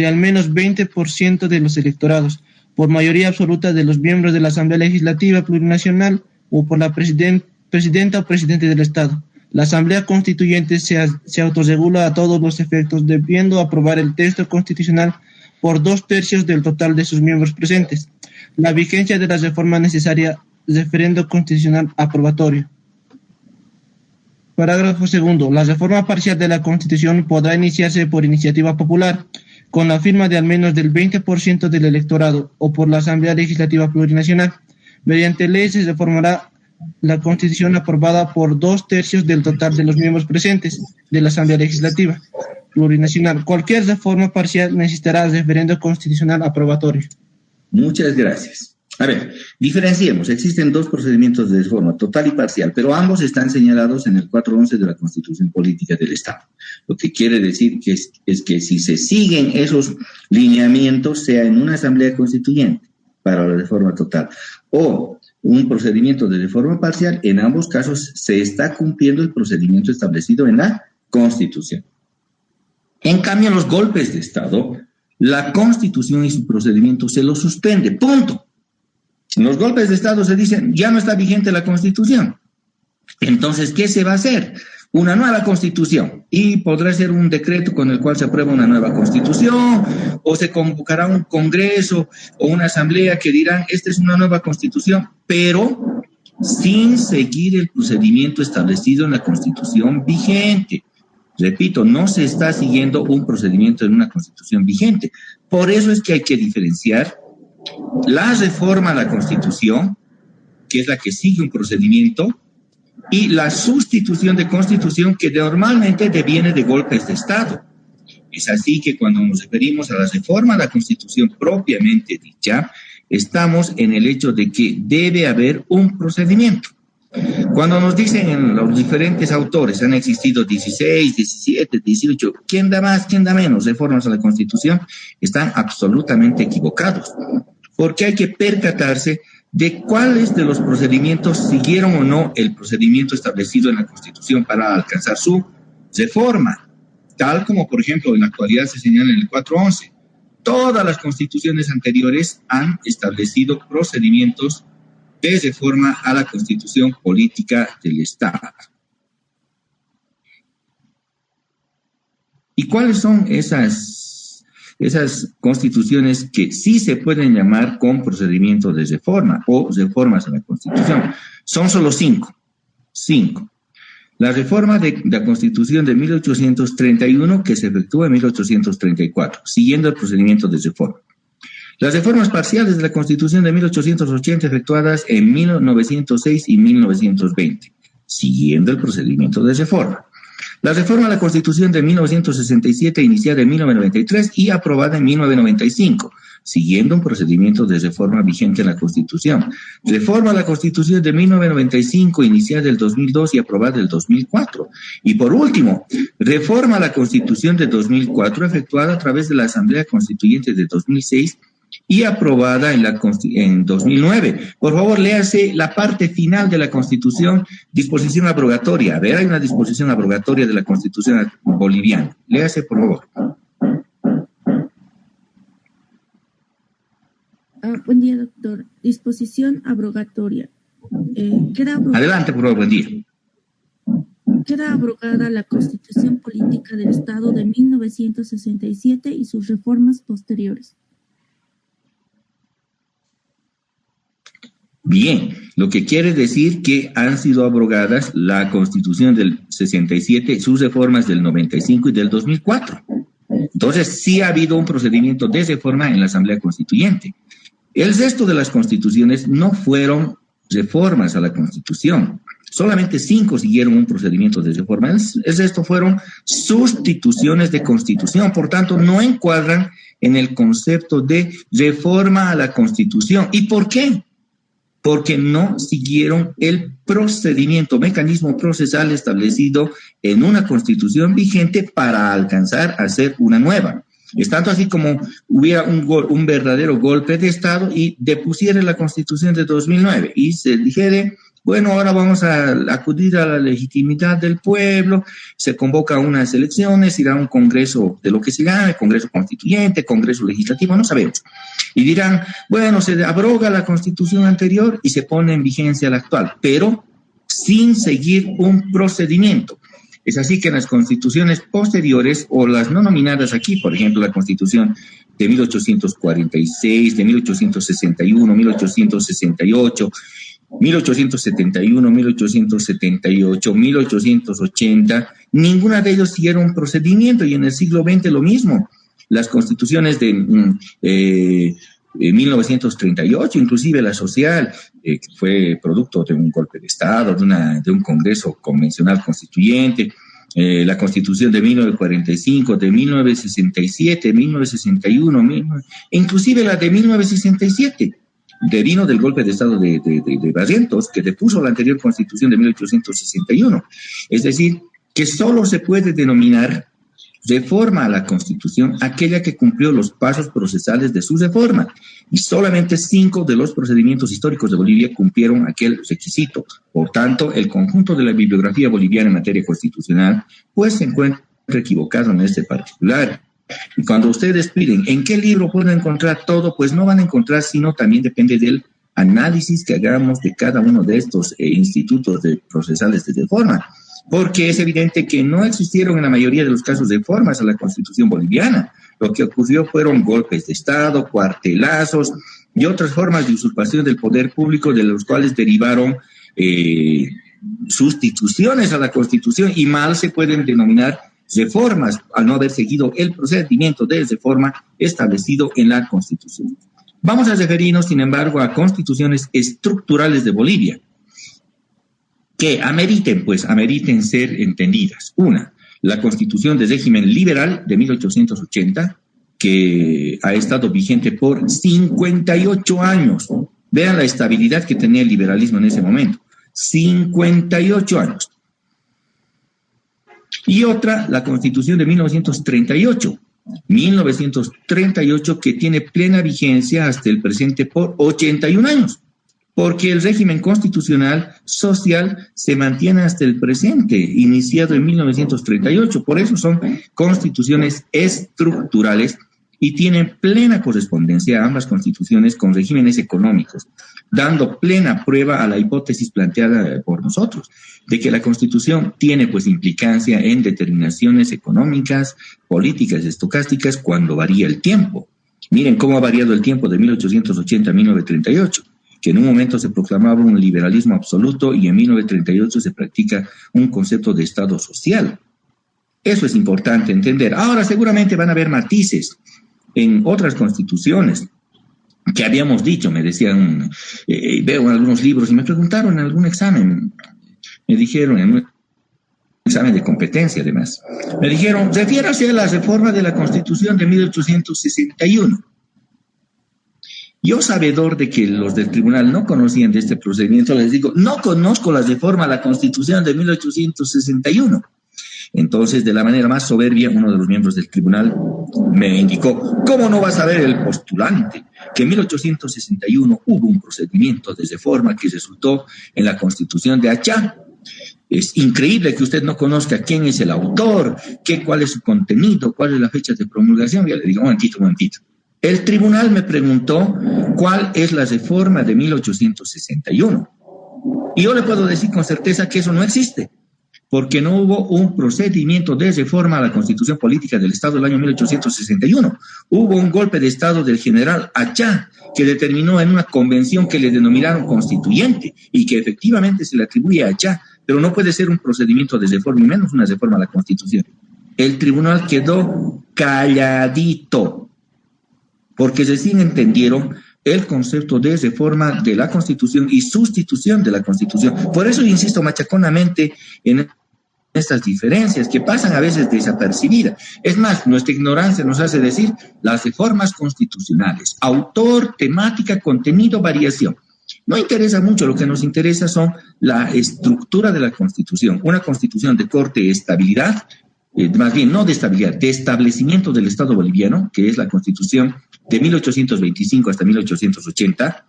al menos 20% de los electorados, por mayoría absoluta de los miembros de la Asamblea Legislativa Plurinacional o por la presidenta o presidente del Estado. La Asamblea Constituyente se autorregula a todos los efectos, debiendo aprobar el texto constitucional por 2/3 del total de sus miembros presentes. La vigencia de la reforma necesaria, referendo constitucional aprobatorio. Parágrafo 2. La reforma parcial de la Constitución podrá iniciarse por iniciativa popular, con la firma de al menos del 20% del electorado o por la Asamblea Legislativa Plurinacional. Mediante ley se reformará la Constitución aprobada por 2/3 del total de los miembros presentes de la Asamblea Legislativa Plurinacional. Cualquier reforma parcial necesitará referendo constitucional aprobatorio. Muchas gracias. A ver, diferenciemos. Existen dos procedimientos de reforma, total y parcial, pero ambos están señalados en el 411 de la Constitución Política del Estado. Lo que quiere decir que es que si se siguen esos lineamientos, sea en una asamblea constituyente para la reforma total o un procedimiento de reforma parcial, en ambos casos se está cumpliendo el procedimiento establecido en la Constitución. En cambio, los golpes de Estado, la Constitución y su procedimiento se los suspende, punto. En los golpes de Estado se dicen, ya no está vigente la Constitución. Entonces, ¿qué se va a hacer? Una nueva Constitución. Y podrá ser un decreto con el cual se aprueba una nueva Constitución, o se convocará un Congreso o una Asamblea que dirán, esta es una nueva Constitución, pero sin seguir el procedimiento establecido en la Constitución vigente. Repito, no se está siguiendo un procedimiento en una Constitución vigente. Por eso es que hay que diferenciar la reforma a la Constitución, que es la que sigue un procedimiento, y la sustitución de Constitución, que normalmente deviene de golpes de Estado. Es así que cuando nos referimos a la reforma a la Constitución propiamente dicha, estamos en el hecho de que debe haber un procedimiento. Cuando nos dicen en los diferentes autores, han existido 16, 17, 18, ¿quién da más, quién da menos reformas a la Constitución? Están absolutamente equivocados, porque hay que percatarse de cuáles de los procedimientos siguieron o no el procedimiento establecido en la Constitución para alcanzar su reforma, tal como, por ejemplo, en la actualidad se señala en el 411. Todas las constituciones anteriores han establecido procedimientos de reforma a la Constitución Política del Estado. ¿Y cuáles son esas constituciones que sí se pueden llamar con procedimiento de reforma o reformas a la Constitución? Son solo 5. La reforma de la Constitución de 1831, que se efectúa en 1834, siguiendo el procedimiento de reforma. Las reformas parciales de la Constitución de 1880 efectuadas en 1906 y 1920, siguiendo el procedimiento de reforma. La reforma a la Constitución de 1967, iniciada en 1993 y aprobada en 1995, siguiendo un procedimiento de reforma vigente en la Constitución. Reforma a la Constitución de 1995, iniciada en 2002 y aprobada en 2004. Y por último, reforma a la Constitución de 2004, efectuada a través de la Asamblea Constituyente de 2006 y aprobada en 2009. Por favor, léase la parte final de la Constitución, disposición abrogatoria. A ver, hay una disposición abrogatoria de la Constitución boliviana. Léase, por favor. Buen día, doctor. Disposición abrogatoria. Adelante, por favor, buen día. Queda abrogada la Constitución Política del Estado de 1967 y sus reformas posteriores. Bien, lo que quiere decir que han sido abrogadas la Constitución del 67, sus reformas del 95 y del 2004. Entonces, sí ha habido un procedimiento de reforma en la Asamblea Constituyente. El resto de las constituciones no fueron reformas a la Constitución. Solamente 5 siguieron un procedimiento de reforma. El resto fueron sustituciones de Constitución. Por tanto, no encuadran en el concepto de reforma a la Constitución. ¿Y por qué? Porque no siguieron el procedimiento, mecanismo procesal establecido en una Constitución vigente para alcanzar a hacer una nueva. Es tanto así como hubiera un verdadero golpe de Estado y depusiera la Constitución de 2009 y se dijera, bueno, ahora vamos a acudir a la legitimidad del pueblo, se convoca unas elecciones, irá un congreso de lo que se llame, congreso constituyente, congreso legislativo, no sabemos. Y dirán, bueno, se abroga la Constitución anterior y se pone en vigencia la actual, pero sin seguir un procedimiento. Es así que en las constituciones posteriores, o las no nominadas aquí, por ejemplo, la Constitución de 1846, de 1861, 1868, 1871, 1878, 1880, ninguna de ellos siguieron un procedimiento, y en el siglo XX lo mismo. Las constituciones de 1938, inclusive la social, que fue producto de un golpe de Estado, de un Congreso convencional constituyente, la Constitución de 1945, de 1967, 1961, inclusive la de 1967, devino del golpe de Estado de Barrientos, que depuso la anterior Constitución de 1861. Es decir, que solo se puede denominar reforma a la Constitución aquella que cumplió los pasos procesales de su reforma, y solamente 5 de los procedimientos históricos de Bolivia cumplieron aquel requisito. Por tanto, el conjunto de la bibliografía boliviana en materia constitucional pues se encuentra equivocado en este particular. Y cuando ustedes piden en qué libro pueden encontrar todo, pues no van a encontrar, sino también depende del análisis que hagamos de cada uno de estos institutos procesales de reforma. Porque es evidente que no existieron en la mayoría de los casos reformas a la Constitución boliviana. Lo que ocurrió fueron golpes de Estado, cuartelazos y otras formas de usurpación del poder público, de los cuales derivaron sustituciones a la Constitución, y mal se pueden denominar reformas al no haber seguido el procedimiento de reforma establecido en la Constitución. Vamos a referirnos, sin embargo, a constituciones estructurales de Bolivia, que ameriten ser entendidas. Una, la Constitución de régimen liberal de 1880, que ha estado vigente por 58 años. Vean la estabilidad que tenía el liberalismo en ese momento. 58 años. Y otra, la Constitución de 1938. 1938, que tiene plena vigencia hasta el presente por 81 años. Porque el régimen constitucional social se mantiene hasta el presente, iniciado en 1938. Por eso son constituciones estructurales y tienen plena correspondencia a ambas constituciones con regímenes económicos, dando plena prueba a la hipótesis planteada por nosotros, de que la Constitución tiene pues implicancia en determinaciones económicas, políticas, estocásticas, cuando varía el tiempo. Miren cómo ha variado el tiempo de 1880 a 1938. Que en un momento se proclamaba un liberalismo absoluto y en 1938 se practica un concepto de Estado social. Eso es importante entender. Ahora seguramente van a haber matices en otras constituciones que habíamos dicho, me decían, veo en algunos libros y me preguntaron en algún examen, me dijeron, examen de competencia además. Me dijeron, refiérase a la reforma de la Constitución de 1861. Yo, sabedor de que los del tribunal no conocían de este procedimiento, les digo, no conozco la reforma a la Constitución de 1861. Entonces, de la manera más soberbia, uno de los miembros del tribunal me indicó, ¿cómo no va a saber el postulante que en 1861 hubo un procedimiento de reforma que resultó en la Constitución de Achá? Es increíble que usted no conozca quién es el autor, cuál es su contenido, cuál es la fecha de promulgación. Ya le digo, un momentito. El tribunal me preguntó cuál es la reforma de 1861. Y yo le puedo decir con certeza que eso no existe, porque no hubo un procedimiento de reforma a la Constitución Política del Estado del año 1861. Hubo un golpe de Estado del general Achá, que determinó en una convención que le denominaron constituyente y que efectivamente se le atribuye a Achá, pero no puede ser un procedimiento de reforma, y menos una reforma a la Constitución. El tribunal quedó calladito, porque recién entendieron el concepto de reforma de la Constitución y sustitución de la Constitución. Por eso insisto machaconamente en estas diferencias que pasan a veces desapercibidas. Es más, nuestra ignorancia nos hace decir las reformas constitucionales, autor, temática, contenido, variación. No interesa mucho, lo que nos interesa son la estructura de la Constitución, una Constitución de corte estabilidad, más bien no de estabilidad, de establecimiento del Estado boliviano, que es la Constitución de 1825 hasta 1880,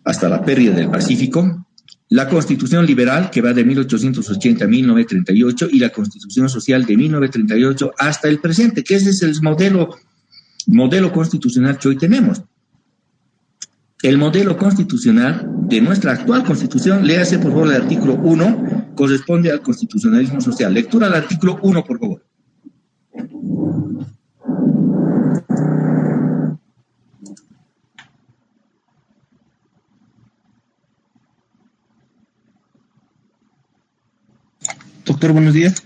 hasta la pérdida del Pacífico, la Constitución liberal, que va de 1880 a 1938, y la Constitución social de 1938 hasta el presente, que ese es el modelo constitucional que hoy tenemos. El modelo constitucional de nuestra actual Constitución, léase por favor el artículo 1, corresponde al constitucionalismo social. Lectura al artículo 1, por favor. Doctor, buenos días.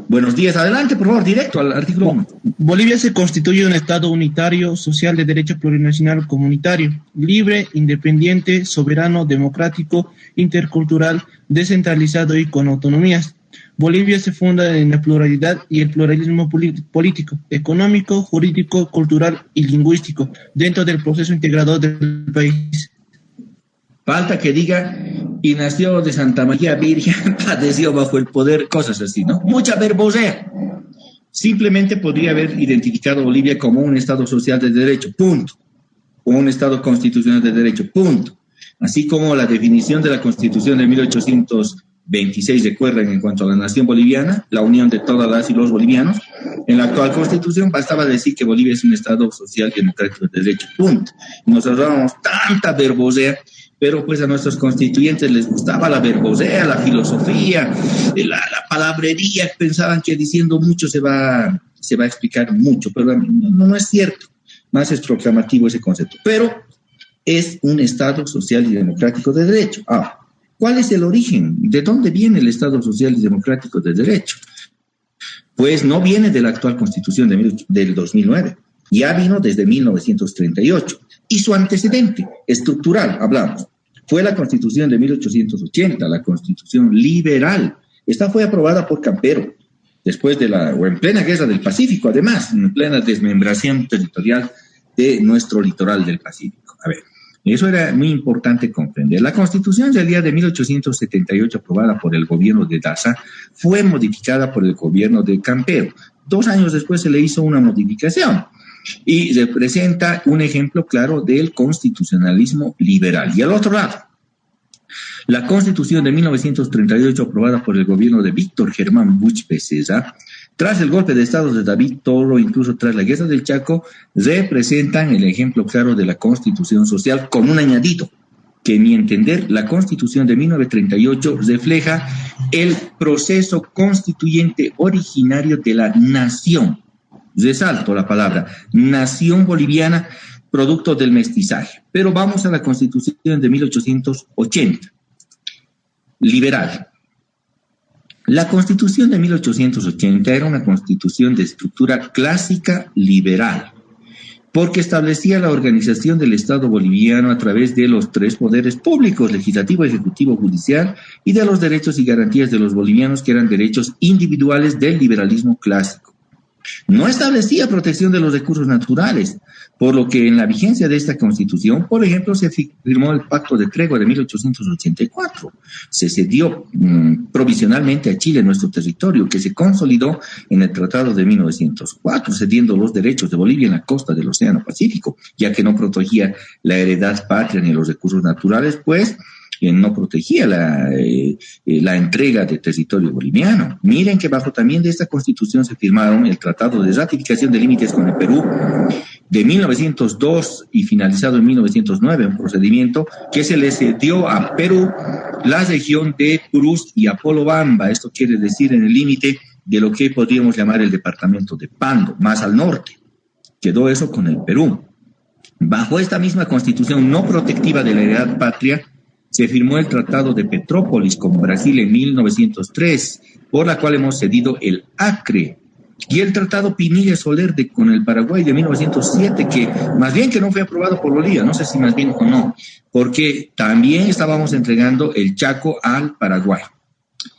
Buenos días, adelante, por favor, directo al artículo 1. Bolivia se constituye un Estado unitario, social de derecho plurinacional comunitario, libre, independiente, soberano, democrático, intercultural, descentralizado y con autonomías. Bolivia se funda en la pluralidad y el pluralismo político, económico, jurídico, cultural y lingüístico, dentro del proceso integrador del país. Falta que diga, y nació de Santa María Virgen, padeció bajo el poder, cosas así, ¿no? Mucha verbosea. Simplemente podría haber identificado a Bolivia como un Estado social de derecho, punto. O un Estado constitucional de derecho, punto. Así como la definición de la Constitución de 1826, recuerden, en cuanto a la nación boliviana, la unión de todas las y los bolivianos, en la actual Constitución bastaba decir que Bolivia es un Estado social democrático de derecho, punto. Y nos ahorramos tanta verbosea, pero pues a nuestros constituyentes les gustaba la verbosea, la filosofía, la palabrería, pensaban que diciendo mucho se va a explicar mucho, pero no es cierto, más es proclamativo ese concepto, pero es un Estado social y democrático de derecho. ¿Cuál es el origen? ¿De dónde viene el Estado social y democrático de derecho? Pues no viene de la actual Constitución del 2009, ya vino desde 1938. Y su antecedente estructural, hablamos, fue la Constitución de 1880, la Constitución liberal. Esta fue aprobada por Campero, después o en plena guerra del Pacífico, además, en plena desmembración territorial de nuestro litoral del Pacífico. A ver, eso era muy importante comprender. La Constitución del día de 1878, aprobada por el gobierno de Daza, fue modificada por el gobierno de Campero. 2 años después se le hizo una modificación y representa un ejemplo claro del constitucionalismo liberal. Y al otro lado, la Constitución de 1938, aprobada por el gobierno de Víctor Germán Buch Becesa, tras el golpe de Estado de David Toro, incluso tras la guerra del Chaco, representan el ejemplo claro de la Constitución social, con un añadido, que en mi entender, la Constitución de 1938 refleja el proceso constituyente originario de la nación. Resalto la palabra, nación boliviana, producto del mestizaje. Pero vamos a la Constitución de 1880, liberal. La Constitución de 1880 era una constitución de estructura clásica liberal. porque establecía la organización del Estado boliviano a través de los 3 poderes públicos, legislativo, ejecutivo, judicial, y de los derechos y garantías de los bolivianos, que eran derechos individuales del liberalismo clásico. No establecía protección de los recursos naturales, por lo que en la vigencia de esta Constitución, por ejemplo, se firmó el Pacto de Tregua de 1884. Se cedió provisionalmente a Chile nuestro territorio, que se consolidó en el Tratado de 1904, cediendo los derechos de Bolivia en la costa del Océano Pacífico, ya que no protegía la heredad patria ni los recursos naturales, pues no protegía la entrega de territorio boliviano. Miren que bajo también de esta Constitución se firmaron el Tratado de Ratificación de Límites con el Perú de 1902 y finalizado en 1909, un procedimiento que se le cedió a Perú la región de Purús y Apolobamba. Esto quiere decir en el límite de lo que podríamos llamar el departamento de Pando, más al norte. Quedó eso con el Perú. Bajo esta misma Constitución no protectiva de la heredad patria, se firmó el Tratado de Petrópolis con Brasil en 1903, por la cual hemos cedido el Acre, y el Tratado Pinilla-Soler con el Paraguay de 1907, que más bien que no fue aprobado por Bolivia, no sé si más bien o no, porque también estábamos entregando el Chaco al Paraguay.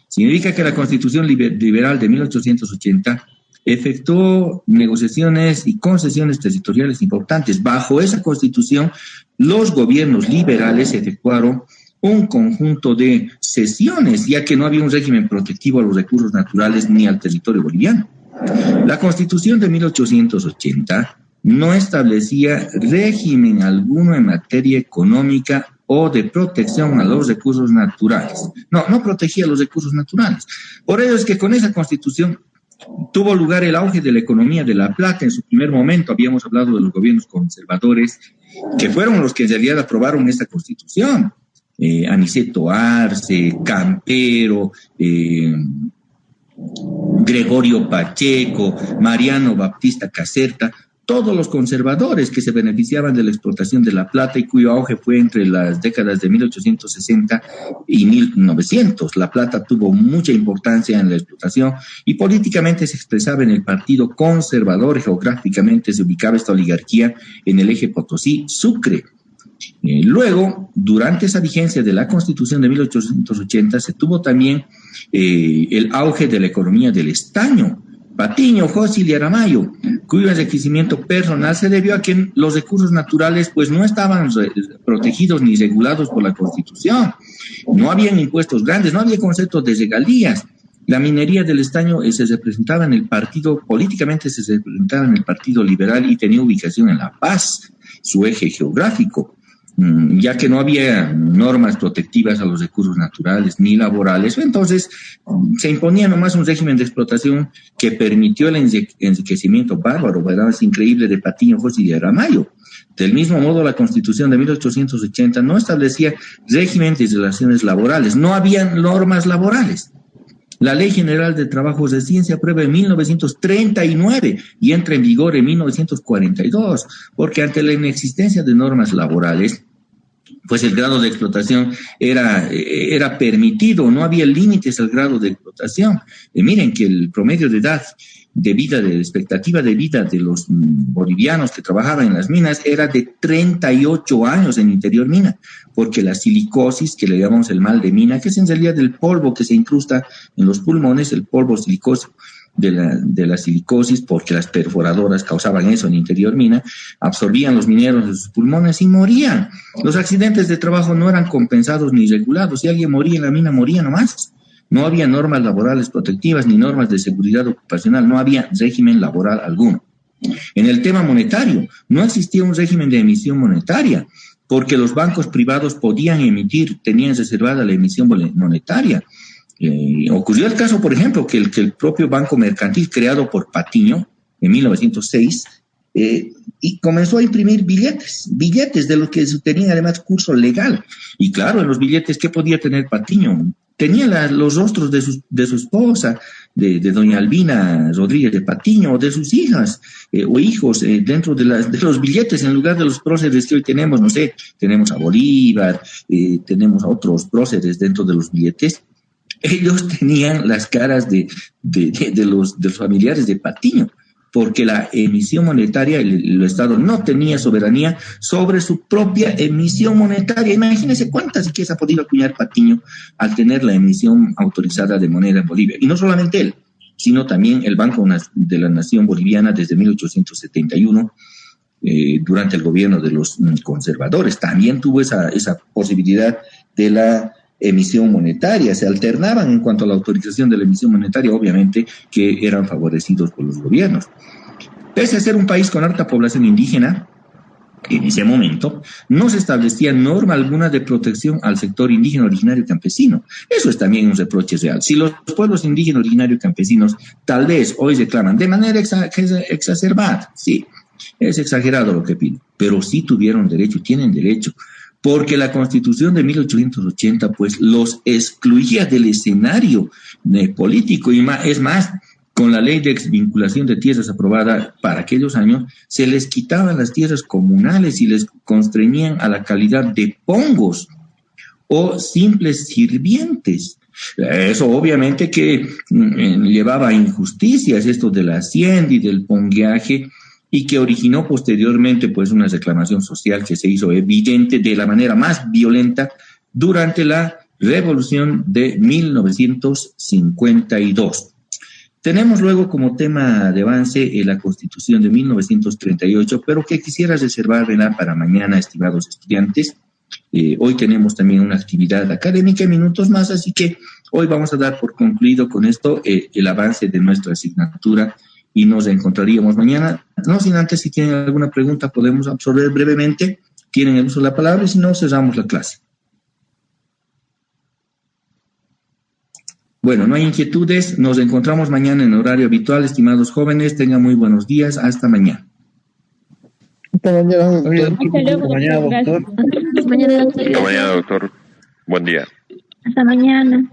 Significa que la Constitución Liberal de 1880 efectuó negociaciones y concesiones territoriales importantes. Bajo esa Constitución, los gobiernos liberales efectuaron un conjunto de cesiones, ya que no había un régimen protectivo a los recursos naturales ni al territorio boliviano. La Constitución de 1880 no establecía régimen alguno en materia económica o de protección a los recursos naturales. No protegía los recursos naturales. Por ello es que con esa Constitución tuvo lugar el auge de la economía de La Plata. En su primer momento habíamos hablado de los gobiernos conservadores, que fueron los que en realidad aprobaron esta Constitución. Aniceto Arce, Campero, Gregorio Pacheco, Mariano Baptista Caserta, todos los conservadores que se beneficiaban de la explotación de la plata y cuyo auge fue entre las décadas de 1860 y 1900. La plata tuvo mucha importancia en la explotación y políticamente se expresaba en el Partido Conservador. Geográficamente se ubicaba esta oligarquía en el eje Potosí-Sucre. Luego, durante esa vigencia de la Constitución de 1880, se tuvo también el auge de la economía del estaño, Patiño, Jósil y Aramayo, cuyo enriquecimiento personal se debió a que los recursos naturales pues no estaban protegidos ni regulados por la Constitución. No habían impuestos grandes, no había conceptos de regalías. La minería del estaño se representaba en el partido, políticamente se representaba en el Partido Liberal y tenía ubicación en La Paz, su eje geográfico, ya que no había normas protectivas a los recursos naturales ni laborales. Entonces se imponía nomás un régimen de explotación que permitió el enriquecimiento bárbaro, ¿verdad? Es increíble, de Patiño, José y de Aramayo. Del mismo modo, la Constitución de 1880 no establecía régimen de relaciones laborales, no había normas laborales. La Ley General de Trabajos de se aprueba en 1939 y entra en vigor en 1942, porque ante la inexistencia de normas laborales, pues el grado de explotación era permitido, no había límites al grado de explotación. Miren que el promedio de edad de vida, de expectativa de vida de los bolivianos que trabajaban en las minas era de 38 años en interior mina, porque la silicosis, que le llamamos el mal de mina, que es en realidad el polvo que se incrusta en los pulmones, el polvo silicoso de la silicosis, porque las perforadoras causaban eso en interior mina, absorbían los mineros de sus pulmones y morían. Los accidentes de trabajo no eran compensados ni regulados. Si alguien moría en la mina, moría nomás. No había normas laborales protectivas ni normas de seguridad ocupacional, no había régimen laboral alguno. En el tema monetario, no existía un régimen de emisión monetaria, porque los bancos privados podían emitir, tenían reservada la emisión monetaria. Ocurrió el caso, por ejemplo, que el propio Banco Mercantil, creado por Patiño en 1906, y comenzó a imprimir billetes de los que tenían además curso legal. Y claro, en los billetes, ¿qué podía tener Patiño? Tenía los rostros de su esposa, de doña Albina Rodríguez de Patiño, o de sus hijas o hijos dentro de los billetes, en lugar de los próceres que hoy tenemos. No sé, tenemos a Bolívar, tenemos a otros próceres dentro de los billetes. Ellos tenían las caras de los familiares de Patiño. porque la emisión monetaria, el Estado no tenía soberanía sobre su propia emisión monetaria. Imagínense cuántas riquezas ha podido acuñar Patiño al tener la emisión autorizada de moneda en Bolivia. Y no solamente él, sino también el Banco de la Nación Boliviana desde 1871, durante el gobierno de los conservadores. También tuvo esa posibilidad de la emisión monetaria. Se alternaban en cuanto a la autorización de la emisión monetaria, obviamente que eran favorecidos por los gobiernos. Pese a ser un país con alta población indígena, en ese momento no se establecía norma alguna de protección al sector indígena originario y campesino. Eso es también un reproche real. Si los pueblos indígenas originarios y campesinos tal vez hoy reclaman de manera exacerbada, sí, es exagerado lo que piden, pero sí tuvieron derecho, tienen derecho, porque la Constitución de 1880 pues los excluía del escenario político y más, es más, con la ley de exvinculación de tierras aprobada para aquellos años, se les quitaban las tierras comunales y les constreñían a la calidad de pongos o simples sirvientes. Eso obviamente que llevaba a injusticias, esto de la hacienda y del pongueaje, y que originó posteriormente pues una reclamación social que se hizo evidente de la manera más violenta durante la Revolución de 1952. Tenemos luego como tema de avance la Constitución de 1938, pero que quisiera reservarla para mañana, estimados estudiantes. Hoy tenemos también una actividad académica en minutos más, así que hoy vamos a dar por concluido con esto el avance de nuestra asignatura y nos encontraríamos mañana. No sin antes, si tienen alguna pregunta, podemos absorber brevemente. Tienen el uso de la palabra y si no, cerramos la clase. Bueno, no hay inquietudes. Nos encontramos mañana en horario habitual, estimados jóvenes. Tengan muy buenos días. Hasta mañana. Hasta mañana, doctor. Hasta mañana, doctor. Hasta mañana, doctor. Buen día. Hasta mañana.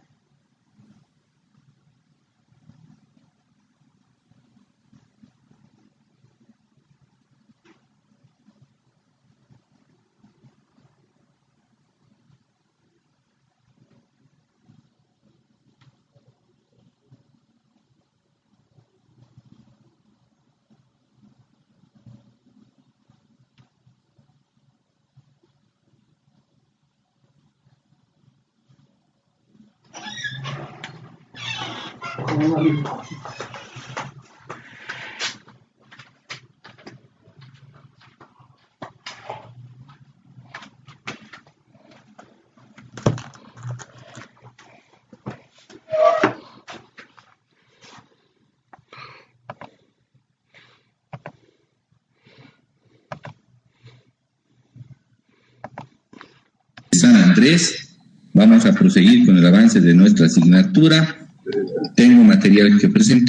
San Andrés, vamos a proseguir con el avance de nuestra asignatura. Tengo material que presentar.